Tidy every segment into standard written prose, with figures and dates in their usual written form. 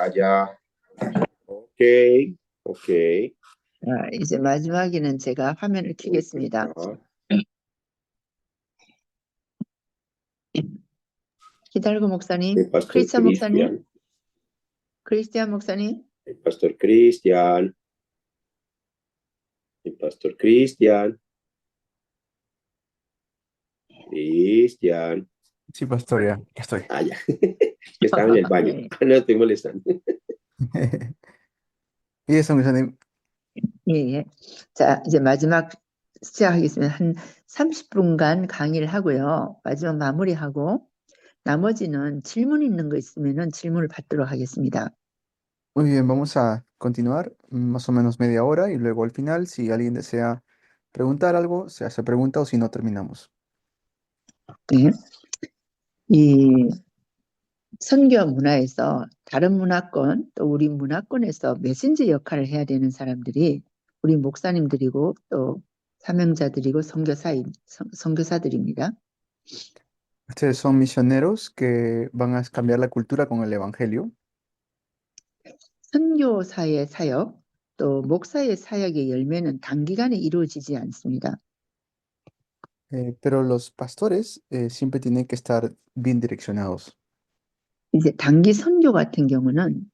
pantalla. Ok, ok. 이제 마지막에는 제가 화면을 켜겠습니다. 히달고 목사님, El pastor 크리스찬 목사님, Cristian, 크리스티안 목사님, el pastor Cristian, el pastor Cristian, Cristian. Sí, pastor, ya estoy. Ah, ya. Que estaba en el baño. 네. No estoy molestando. 예, 성교사님. 예, 예. 자, 이제 마지막 시작하겠습니다. 한 30분간 강의를 하고요. 마지막 마무리하고 나머지는 질문 있는 거 있으면은 질문을 받도록 하겠습니다. Muy bien, vamos a continuar más o menos media hora y luego al final, si alguien desea preguntar algo, se hace pregunta o si no, terminamos. 예. 이 선교 문화에서 다른 문화권 또 우리 문화권에서 메신저 역할을 해야 되는 사람들이 우리 목사님들이고 또 사명자들이고 선교사들입니다. Ustedes son misioneros que van a cambiar la cultura con el evangelio. 선교사의 사역 또 목사의 사역의 열매는 단기간에 이루어지지 않습니다. Pero los pastores siempre tienen que estar bien direccionados. 이제 단기 선교 같은 경우는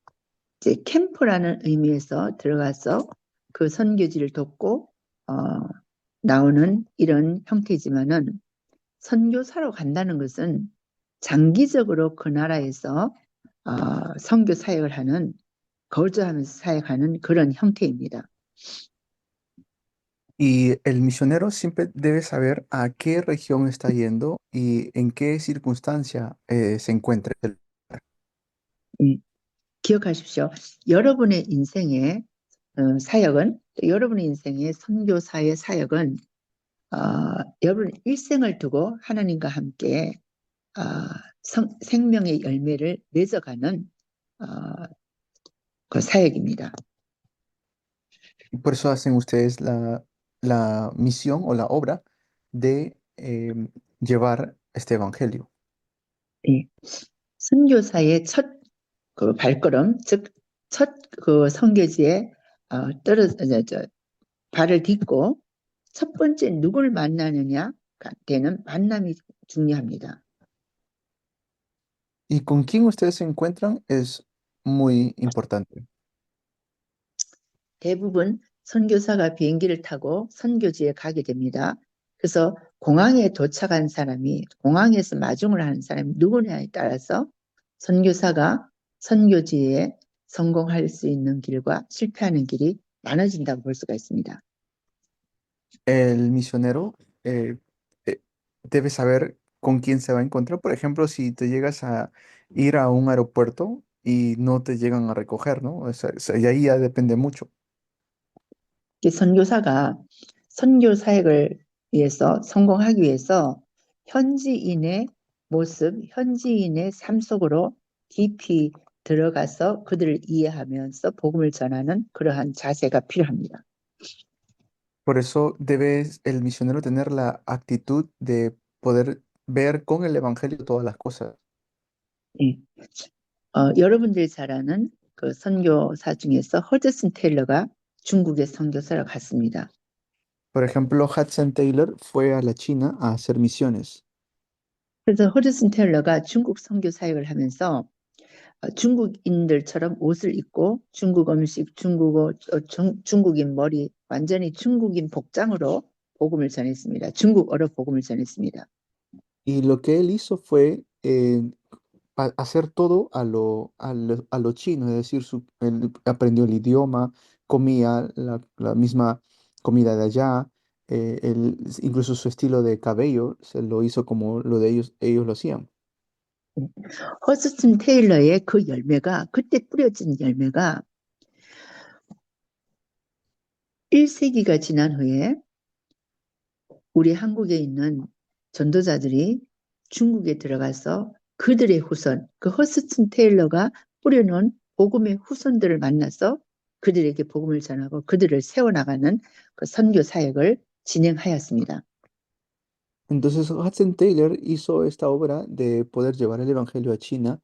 이제 캠프라는 의미에서 들어가서 그 선교지를 돕고 나오는 이런 형태지만은 선교사로 간다는 것은 장기적으로 그 나라에서 선교 사역을 하는 거주하면서 사역하는 그런 형태입니다. Y el misionero siempre debe saber a qué región está yendo y en qué circunstancia se encuentra. 기억하십시오. 여러분의 인생의 사역은 또 여러분의 인생의 선교사의 사역은 여러분 일생을 두고 하나님과 함께 생명의 열매를 맺어가는 그 사역입니다. Y por eso hacen ustedes la misión o la obra de llevar este evangelio. 예. 선교사의 첫 그 발걸음, 즉 첫 그 선교지에 발을 딛고 첫 번째 누구를 만나느냐 되는 만남이 중요합니다. Y con quién ustedes se encuentran es muy importante. 대부분 선교사가 비행기를 타고 선교지에 가게 됩니다. 그래서 공항에 도착한 사람이 공항에서 마중을 하는 사람이 누구냐에 따라서 선교사가 선교지에 성공할 수 있는 길과 실패하는 길이 나눠진다고 볼 수가 있습니다. El misionero debe saber con quién se va a encontrar. Por ejemplo, si te llegas a ir a un aeropuerto y no te llegan a recoger, ¿no? Y ahí ya depende mucho. 선교사가 선교 사역을 위해서 성공하기 위해서 현지인의 모습, 현지인의 삶 속으로 깊이 들어가서 그들을 이해하면서 복음을 전하는 그러한 자세가 필요합니다. Por eso debe el misionero tener la actitud de poder ver con el evangelio todas las cosas. 예. 여러분들이 잘 아는 그 선교사 중에서 허드슨 테일러가 중국의 선교사로 갔습니다. Por ejemplo, Hudson Taylor fue a la China a hacer misiones. 그래서 허드슨 테일러가 중국 선교 사역을 하면서 중국인들처럼 옷을 입고 중국 음식, 중국어, 중국인 머리, 완전히 중국인 복장으로 복음을 전했습니다. 중국어로 복음을 전했습니다. Y lo que él hizo fue hacer todo a lo chino, es decir, él aprendió el idioma, comía la misma comida de allá, incluso su estilo de cabello se lo hizo como lo de ellos lo hacían. 허스튼 테일러의 그 열매가 그때 뿌려진 열매가 1세기가 지난 후에 우리 한국에 있는 전도자들이 중국에 들어가서 그들의 후손, 그 허스튼 테일러가 뿌려놓은 복음의 후손들을 만나서 그들에게 복음을 전하고 그들을 세워나가는 그 선교 사역을 진행하였습니다. Entonces Hudson Taylor hizo esta obra de poder llevar el evangelio a China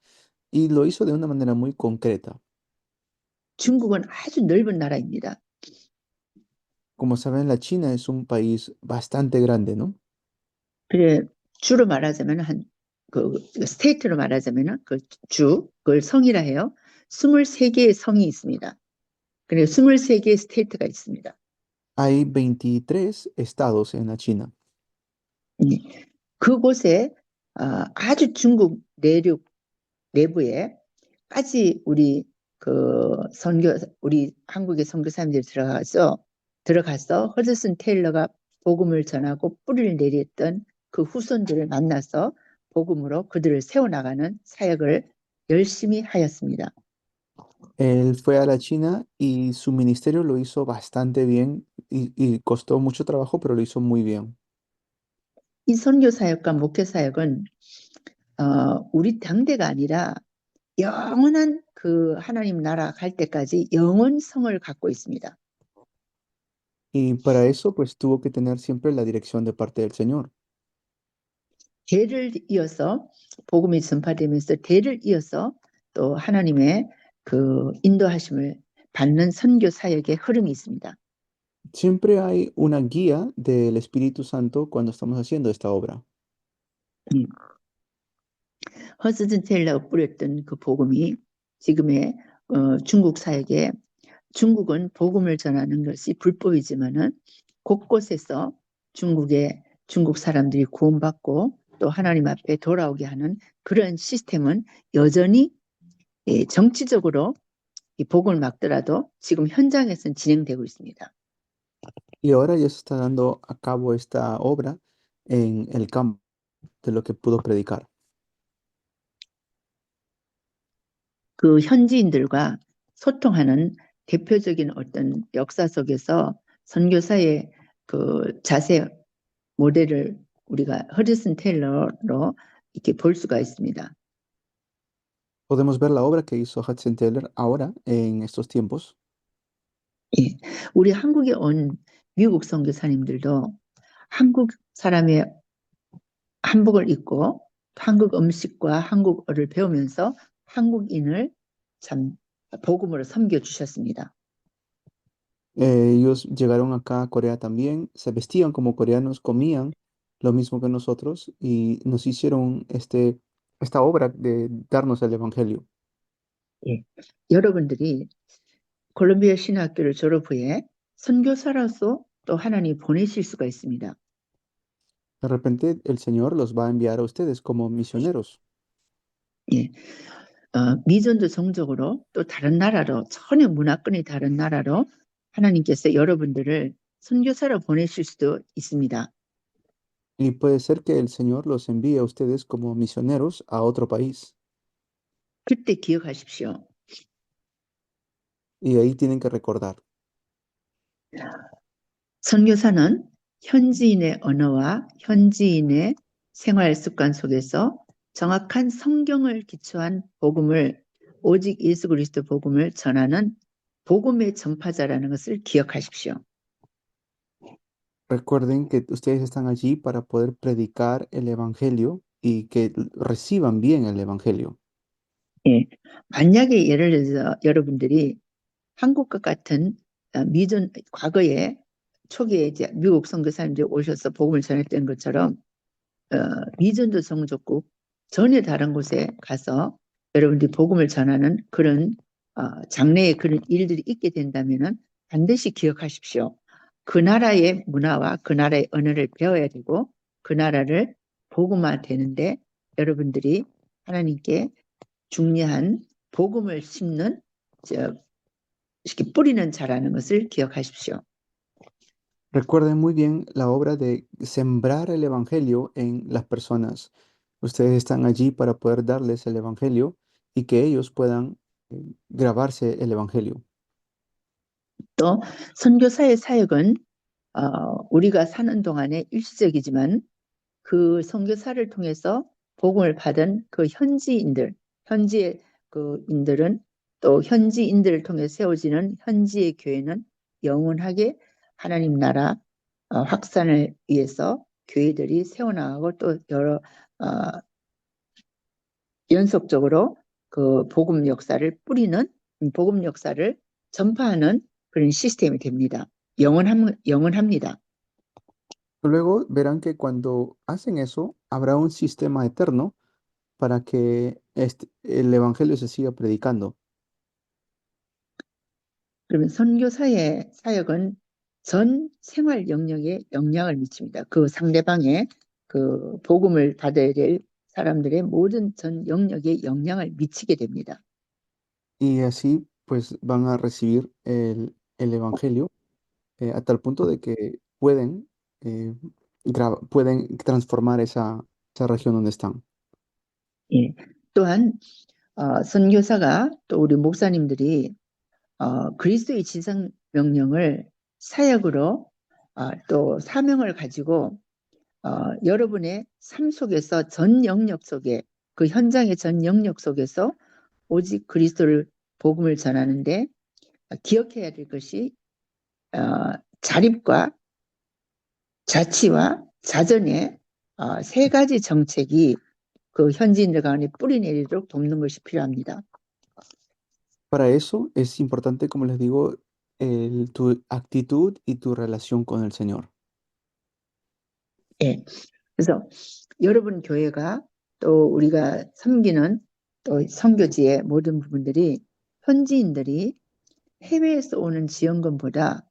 y lo hizo de una manera muy concreta. 중국은 아주 넓은 나라입니다. Como saben, la China es un país bastante grande, ¿no? 그래, 주로 말하자면 그 스테이트로 말하자면 그걸 성이라 해요. 23개의 성이 있습니다. 그리고 23개의 스테이트가 있습니다. Hay 23 estados en la China. 그곳에 아주 중국 내륙 내부에까지 우리 한국의 선교사님들이 들어가서 허드슨 테일러가 복음을 전하고 뿌리를 내렸던 그 후손들을 만나서 복음으로 그들을 세워나가는 사역을 열심히 하였습니다. Él fue a la China y su ministerio lo hizo bastante bien y costó mucho trabajo, pero lo hizo muy bien. 이 선교 사역과 목회 사역은 우리 당대가 아니라 영원한 그 하나님 나라 갈 때까지 영원성을 갖고 있습니다. Y para eso, pues tuvo que tener siempre la dirección de parte del Señor. 대를 이어서 복음이 전파되면서 대를 이어서 또 하나님의 그 인도하심을 받는 선교 사역의 흐름이 있습니다. Siempre hay una guía del Espíritu Santo cuando estamos haciendo esta obra. 허스든 테일러가 뿌렸던 그 복음이 지금의 중국 사역에 중국은 복음을 전하는 것이 불법이지만은 곳곳에서 중국 사람들이 구원받고 또 하나님 앞에 돌아오게 하는 그런 시스템은 여전히 정치적으로 이 복음을 막더라도 지금 현장에서는 진행되고 있습니다. Y ahora ya se está dando a cabo esta obra en el campo de lo que pudo predicar. 그 현지인들과 소통하는 대표적인 어떤 역사 속에서 선교사의 그 자세 모델을 우리가 허드슨 테일러로 이렇게 볼 수가 있습니다. Podemos ver la obra que hizo Hudson Taylor ahora en estos tiempos. 예, 우리 한국에 온 미국 선교사님들도 한국 사람의 한복을 입고 한국 음식과 한국어를 배우면서 한국인을 참 복음으로 섬겨 주셨습니다. Ellos llegaron acá a Corea también, se vestían como coreanos, comían lo mismo que nosotros y nos hicieron esta obra de darnos el Evangelio. 예, 여러분들이 콜롬비아 신학교를 졸업 후에 선교사로서 또 하나님 보내실 수가 있습니다. De repente el Señor los va a enviar a ustedes como misioneros. 예, 미전도 종족으로 또 다른 나라로 전혀 문화권이 다른 나라로 하나님께서 여러분들을 선교사로 보내실 수도 있습니다. Y puede ser que el Señor los envíe a ustedes como misioneros a otro país. 그때 기억하십시오. Y ahí tienen que recordar. 선교사는 현지인의 언어와 현지인의 생활 습관 속에서 정확한 성경을 기초한 복음을 오직 예수 그리스도 복음을 전하는 복음의 전파자라는 것을 기억하십시오. Recuerden que ustedes están allí para poder predicar el Evangelio y que reciban bien el Evangelio. 예, 만약에 예를 들어서 여러분들이 한국과 같은 과거에 초기에 이제 미국 선교사님들이 오셔서 복음을 전했던 것처럼 미전도 종족국 전혀 다른 곳에 가서 여러분들이 복음을 전하는 그런 장래에 그런 일들이 있게 된다면은 반드시 기억하십시오. 그 나라의 문화와 그 나라의 언어를 배워야 되고 그 나라를 복음화되는데 여러분들이 하나님께 중요한 복음을 심는 이렇게 뿌리는 자라는 것을 기억하십시오. Recuerden muy bien la obra de sembrar el Evangelio en las personas. Ustedes están allí para poder darles el Evangelio y que ellos puedan grabarse el Evangelio. 또 선교사의 사역은 우리가 사는 동안에 일시적이지만 그 선교사를 통해서 복음을 받은 그 현지의 그 인들은 또 현지인들을 통해 세워지는 현지의 교회는 영원하게 하나님 나라 확산을 위해서 교회들이 세워나가고 또 여러 연속적으로 그 복음 역사를 전파하는 그런 시스템이 됩니다. 영원합니다. Luego verán que cuando hacen eso, habrá un sistema eterno para que el evangelio se siga predicando. 그러면 선교사의 사역은 전 생활 영역에 영향을 미칩니다. 그 상대방의 그 복음을 받아야 될 사람들의 모든 전 영역에 영향을 미치게 됩니다. Y así pues van a recibir el evangelio a tal punto de que eh, pueden transformar esa región donde están. 예. 또한 선교사가 또 우리 목사님들이 그리스도의 지상 명령을 사역으로 또 사명을 가지고 여러분의 삶 속에서 전 영역 속에 그 현장의 전 영역 속에서 오직 그리스도를 복음을 전하는데 기억해야 될 것이 자립과 자치와 자전의 세 가지 정책이 그 현지인들 가운데 뿌리내리도록 돕는 것이 필요합니다. Para eso es importante, como les digo, tu actitud y tu relación con el Señor. 예. 그래서 여러분 교회가 또 우리가 섬기는 또 선교지의 모든 부분들이 현지인들이 해외에서 오는 지원금보다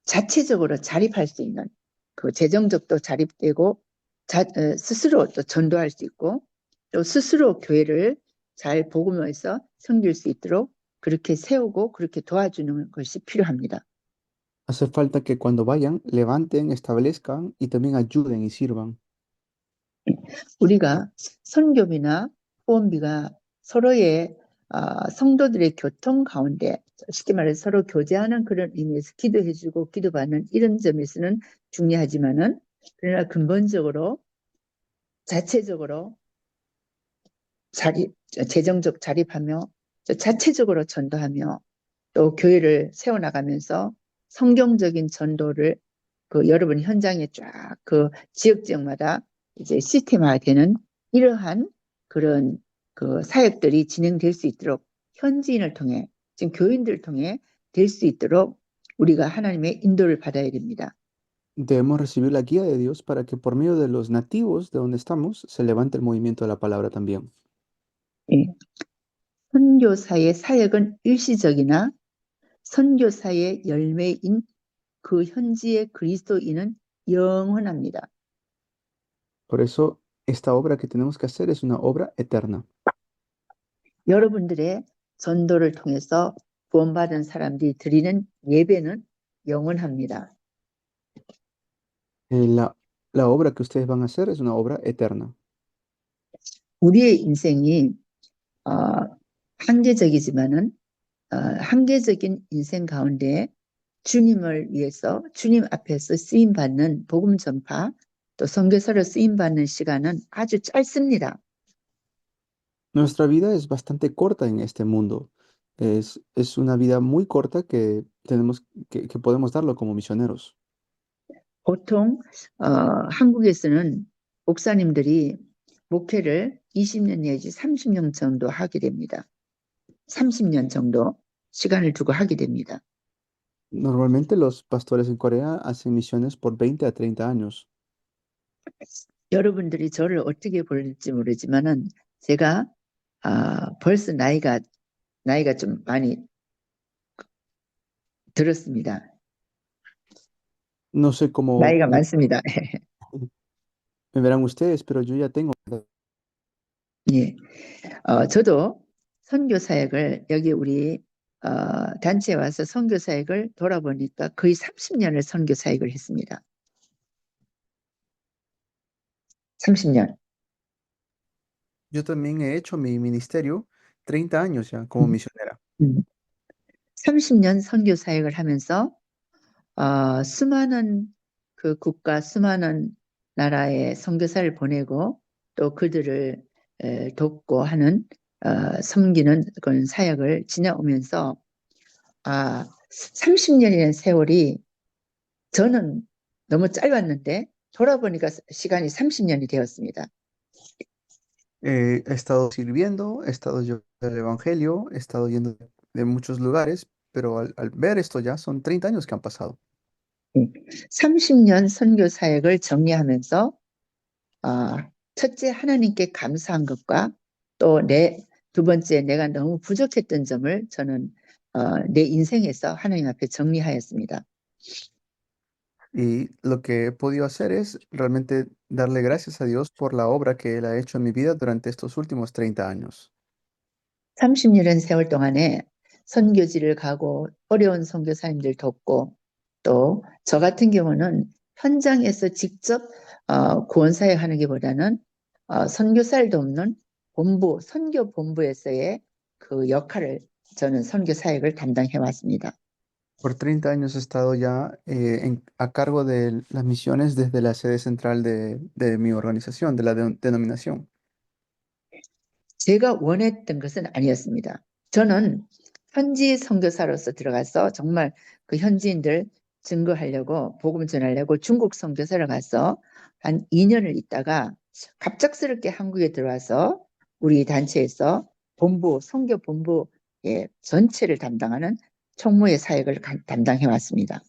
자체적으로 자립할 수 있는 그 재정적도 자립되고 스스로 또 전도할 수 있고 또 스스로 교회를 잘 복음에서 섬길 수 있도록 그렇게 세우고 그렇게 도와주는 것이 필요합니다. Hace falta que cuando vayan, levanten, establezcan y también ayuden y sirvan. 우리가 선교비나 후원비가 서로의 성도들의 교통 가운데 쉽게 말해서 서로 교제하는 그런 의미에서 기도해주고 기도받는 이런 점에서는 중요하지만은 그러나 근본적으로 자체적으로 재정적 자립하며 자체적으로 전도하며 또 교회를 세워나가면서 성경적인 전도를 그 여러분 현장에 쫙 그 지역마다 이제 시스템화되는 이러한 그런 그 사역들이 진행될 수 있도록 현지인을 통해 지금 교인들을 통해 될 수 있도록 우리가 하나님의 인도를 받아야 됩니다. Debemos recibir la guía de Dios para que por medio de los nativos de donde estamos se levante el movimiento de la palabra también. 예. 선교사의 사역은 일시적이나 선교사의 열매인 그 현지의 그리스도인은 영원합니다. Por eso, esta obra que tenemos que hacer es una obra eterna. 여러분들의 전도를 통해서 구원받은 사람들이 드리는 예배는 영원합니다. La obra que ustedes van a hacer es una obra eterna. 우리의 인생이 한계적이지만은 한계적인 인생 가운데 주님을 위해서 주님 앞에서 쓰임받는 복음 전파 또 선교사로 쓰임받는 시간은 아주 짧습니다. Nuestra vida es bastante corta en este mundo. Es una vida muy corta que que podemos darlo como misioneros. 보통 한국에서는 목사님들이 목회를 20년 내지 30년 정도 하게 됩니다. 30년 정도 시간을 두고 하게 됩니다. Normalmente los pastores en Corea hacen misiones por 20 a 30 años. 여러분들이 저를 어떻게 볼지 모르지만은 제가 벌써 나이가 좀 많이 들었습니다. No sé cómo 나이가 많습니다. me verán ustedes, pero yo ya tengo. 예, 저도 선교 사역을 여기 우리 단체에 와서 선교 사역을 돌아보니까 거의 30년을 선교 사역을 했습니다. 30년. Yo también he hecho mi ministerio 30 años ya como misionera. 30년 선교 사역을 하면서 수많은 그 국가, 수많은 나라의 선교사를 보내고 또 그들을 돕고 하는 섬기는 그런 사역을 지내오면서 30년이라는 세월이 저는 너무 짧았는데 돌아보니까 시간이 30년이 되었습니다. He estado sirviendo, he estado llevando el evangelio, he estado yendo de muchos lugares, pero al ver esto ya son 30 años que han pasado. 30년 선교 사역을 정리하면서 첫째 하나님께 감사한 것과 또 두 번째 내가 너무 부족했던 점을 저는 내 인생에서 하나님 앞에 정리하였습니다. Y lo que he podido hacer es realmente darle gracias a Dios por la obra que Él ha hecho en mi vida durante estos últimos 30 años. 30년의 세월 동안에 선교지를 가고 어려운 선교사님들 돕고 또 저 같은 경우는 현장에서 직접 구원사역 하는 게보다는 선교사를 돕는 본부, 선교본부에서의 그 역할을 저는 선교사역을 담당해 왔습니다. Por 30 años he estado ya a cargo de las misiones desde la sede central de mi organización, de la denominación. 제가 원했던 것은 아니었습니다. 저는 현지 선교사로서 들어가서 정말 그 현지인들 증거하려고 복음 전하려고 중국 선교사를 가서 한 2년을 있다가 갑작스럽게 한국에 들어와서 우리 단체에서 본부, 선교 본부의 전체를 담당하는 총무의 사역을 담당해 왔습니다.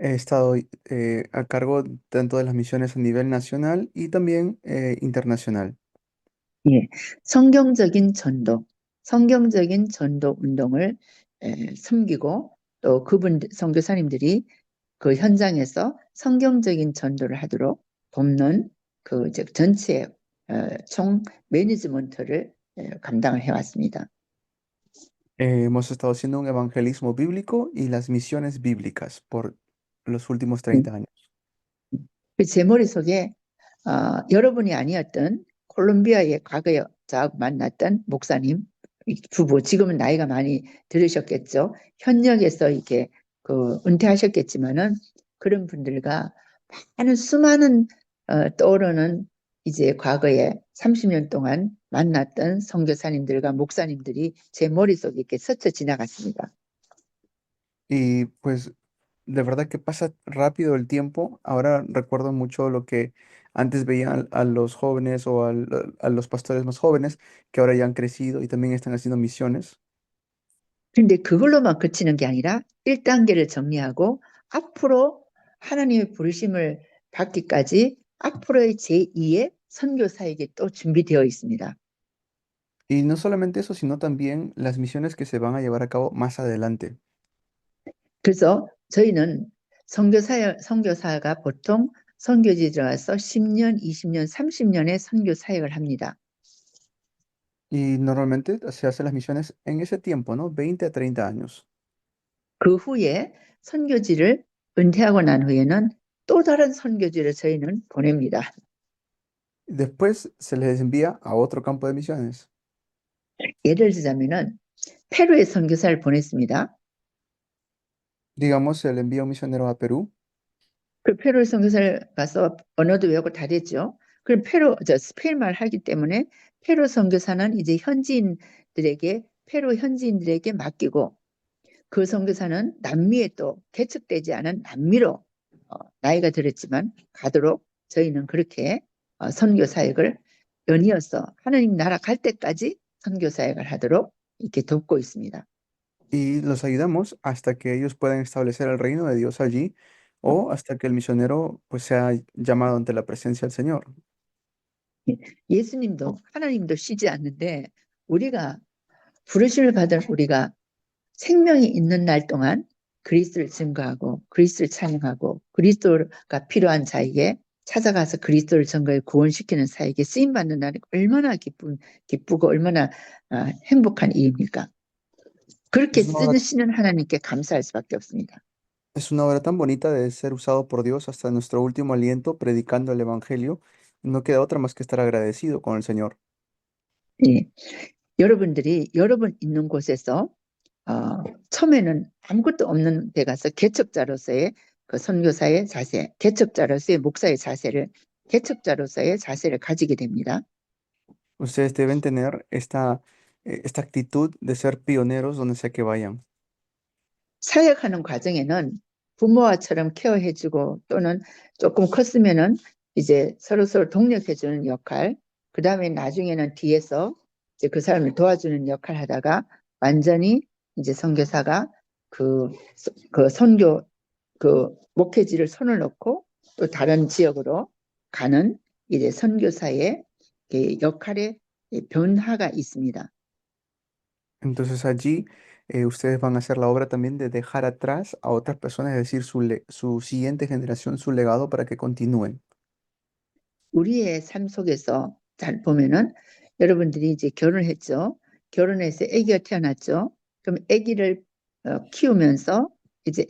He estado a cargo tanto de las misiones a nivel nacional y también internacional. 예, 성경적인 전도 운동을 섬기고 또 그분 선교사님들이 그 현장에서 성경적인 전도를 하도록 돕는 그 전체 총 매니지먼트를 감당을 해왔습니다. Hemos estado haciendo un evangelismo bíblico y las misiones bíblicas por los últimos 30 años. 제 머릿속에 여러분이 아니었던 콜롬비아의 과거에 저하고 만났던 목사님 부부, 지금은 나이가 많이 들으셨겠죠. 현역에서 이렇게 은퇴하셨겠지만은 그런 분들과 많은 수많은 떠오르는 이제 과거에 30년 동안 만났던 선교사님들과 목사님들이 제 머릿속에 이렇게 스쳐 지나갔습니다. Y pues de verdad que pasa rápido el tiempo. Ahora recuerdo mucho lo que antes veía a los jóvenes o a los pastores más jóvenes que ahora ya han crecido y también están haciendo misiones. 근데 그걸로만 그치는 게 아니라 1단계를 정리하고 앞으로 하나님의 부르심을 받기까지 앞으로의 제2의 선교사에게 또 준비되어 있습니다. Y no solamente eso, sino también las misiones que se van a llevar a cabo más adelante. 그래서 저희는 선교사가 보통 선교지에 들어가서 10년, 20년, 30년의 선교 사역을 합니다. Y normalmente se hacen las misiones en ese tiempo, ¿no? 20 a 30 años. 그 후에 선교지를 은퇴하고 난 후에는 또 다른 선교지를 저희는 보냅니다. Después se les envía a otro campo de misiones. 예를 들자면은 페루에 선교사를 보냈습니다. Digamos, se le envía un misionero a Perú. 그 페루 선교사를 가서 언어도 외우고 다 됐죠. 그럼 스페인 말 하기 때문에 페루 선교사는 이제 페루 현지인들에게 맡기고 그 선교사는 남미에 또 개척되지 않은 남미로 나이가 들었지만 가도록 저희는 그렇게 선교 사역을 연이어서 하나님 나라 갈 때까지 선교 사역을 하도록 이렇게 돕고 있습니다. Y los ayudamos hasta que ellos puedan establecer el reino de Dios allí o hasta que el misionero pues sea llamado ante la presencia del Señor. 예수님도 하나님도 쉬지 않는데 우리가 부르심을 받은 우리가 생명이 있는 날 동안 그리스도를 증거하고 그리스도를 찬양하고 그리스도가 필요한 자에게 찾아가서 그리스도를 증거해 구원시키는 사역에 쓰임받는 날이 얼마나 기쁘고 얼마나 행복한 일입니까? 그렇게 쓰시는 하나님께 감사할 수밖에 없습니다. Es una obra tan bonita de ser usado por Dios hasta nuestro último aliento predicando el Evangelio. No queda otra más que estar agradecido con el Señor. 예, 여러분들이 여러분 있는 곳에서 처음에는 아무것도 없는 데 가서 개척자로서의 그 선교사의 자세, 개척자로서의 목사의 자세를 가지게 됩니다. Ustedes deben tener esta actitud de ser pioneros donde sea que vayan. 사역하는 과정에는 부모와처럼 케어해주고 또는 조금 컸으면은 이제 서로 독려해주는 역할, 그 다음에 나중에는 뒤에서 이제 그 사람을 도와주는 역할 하다가 완전히 이제 선교사가 그 선교 그 목회지를 손을 놓고 또 다른 지역으로 가는 이제 선교사의 역할의 변화가 있습니다. Entonces allí ustedes van a hacer la obra también de dejar atrás a otras personas, es decir, su siguiente generación, su legado para que continúen. 우리의 삶 속에서 잘 보면은 여러분들이 이제 결혼을 했죠. 결혼해서 아기가 태어났죠. 그럼 아기를 키우면서 이제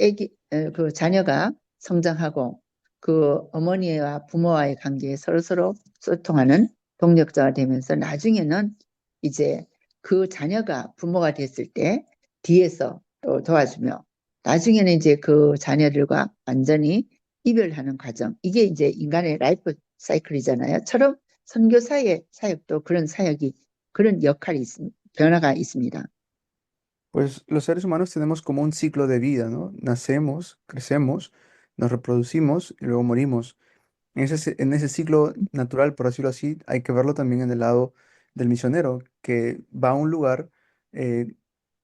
그 자녀가 성장하고 그 어머니와 부모와의 관계에 서로서로 소통하는 동력자가 되면서 나중에는 이제 그 자녀가 부모가 됐을 때 뒤에서 또 도와주며 나중에는 이제 그 자녀들과 완전히 이별하는 과정. 이게 이제 인간의 라이프 사이클이잖아요. 처럼 선교사의 사역도 그런 역할이 변화가 있습니다. Pues los seres humanos tenemos como un ciclo de vida, ¿no? Nacemos, crecemos, nos reproducimos y luego morimos. En ese ciclo natural, por decirlo así, hay que verlo también en el lado del misionero, que va a un lugar, eh,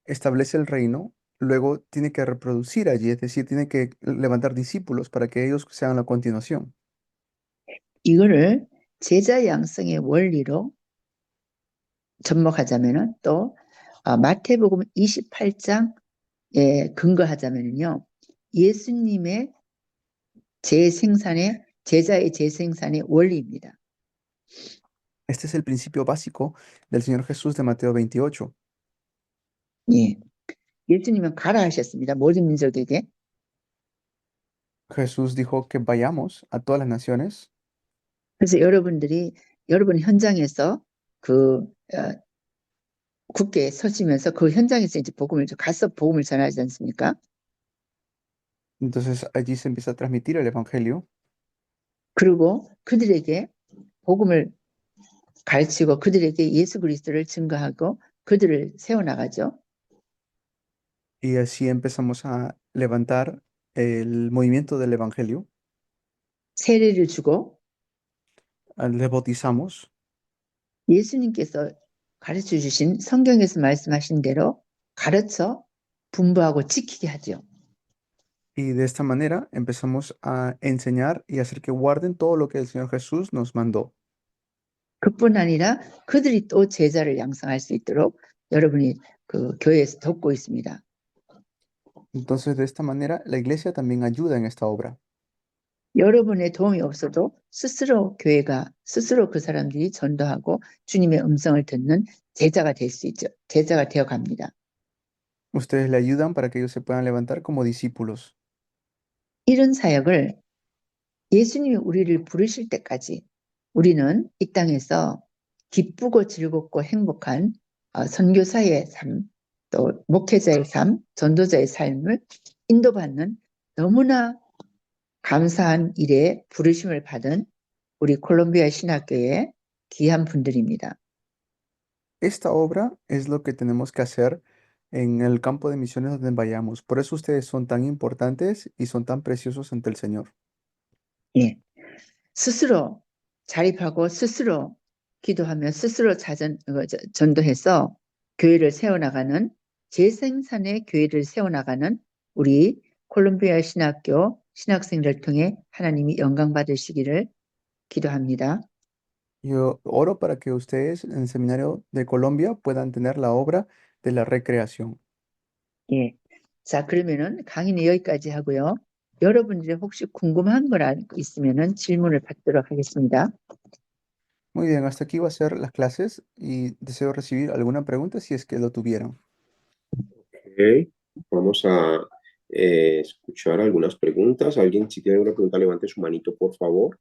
establece el reino, luego tiene que reproducir allí, es decir, tiene que levantar discípulos para que ellos sean la continuación. 이거를 제자 양성의 원리로 접목하자면은 또 마태복음 28장에 근거하자면요. 예수님의 제자의 재생산의 원리입니다. Este es el principio básico del Señor Jesús de Mateo 28. 예. 예수님은 가라 하셨습니다. 모든 민족에게. Jesús dijo que vayamos a todas las naciones. 그래서 여러분 현장에서 굳게 서시면서 그 현장에서 이제 가서 복음을 전하지 않습니까? Entonces allí se empieza a transmitir el Evangelio 그리고 그들에게 복음을 가르치고 그들에게 예수 그리스도를 증거하고 그들을 세워나가죠. y así empezamos a levantar el movimiento del Evangelio. 세례를 주고 Les bautizamos 예수님께서 가르쳐 주신 성경에서 말씀하신 대로 가르쳐 분부하고 지키게 하죠. y de esta manera empezamos a enseñar y hacer que guarden todo lo que el Señor Jesús nos mandó. 그뿐 아니라 그들이 또 제자를 양성할 수 있도록 여러분이 그 교회에서 돕고 있습니다. Entonces de esta manera la iglesia también ayuda en esta obra. 여러분의 도움이 없어도 스스로 그 사람들이 전도하고 주님의 음성을 듣는 제자가 될 수 있죠. 제자가 되어 갑니다. Ustedes le ayudan para que ellos se puedan levantar como discípulos. 이런 사역을 예수님이 우리를 부르실 때까지 우리는 이 땅에서 기쁘고 즐겁고 행복한 선교사의 삶, 또 목회자의 삶, 전도자의 삶을 인도받는 너무나 감사한 일에 부르심을 받은 우리 콜롬비아 신학교의 귀한 분들입니다. Esta obra es lo que tenemos que hacer en el campo de misiones donde vayamos. Por eso ustedes son tan importantes y son tan preciosos ante el Señor. 예. 스스로 자립하고 스스로 기도하며 스스로 전도해서 교회를 세워나가는 재생산의 교회를 세워나가는 우리 콜롬비아 신학교 신학생들을 통해 하나님이 영광 받으시기를 기도합니다. Yo oro para que ustedes en el seminario de Colombia puedan tener la obra de la recreación. 예. 자, 그러면은 강의는 여기까지 하고요. 여러분들이 혹시 궁금한 거 있으면은 질문을 받도록 하겠습니다. Muy bien, hasta aquí va a ser las clases y deseo recibir alguna pregunta si es que lo tuvieran. Ok, vamos a escuchar algunas preguntas. Alguien, si tiene alguna pregunta, levante su manito, por favor.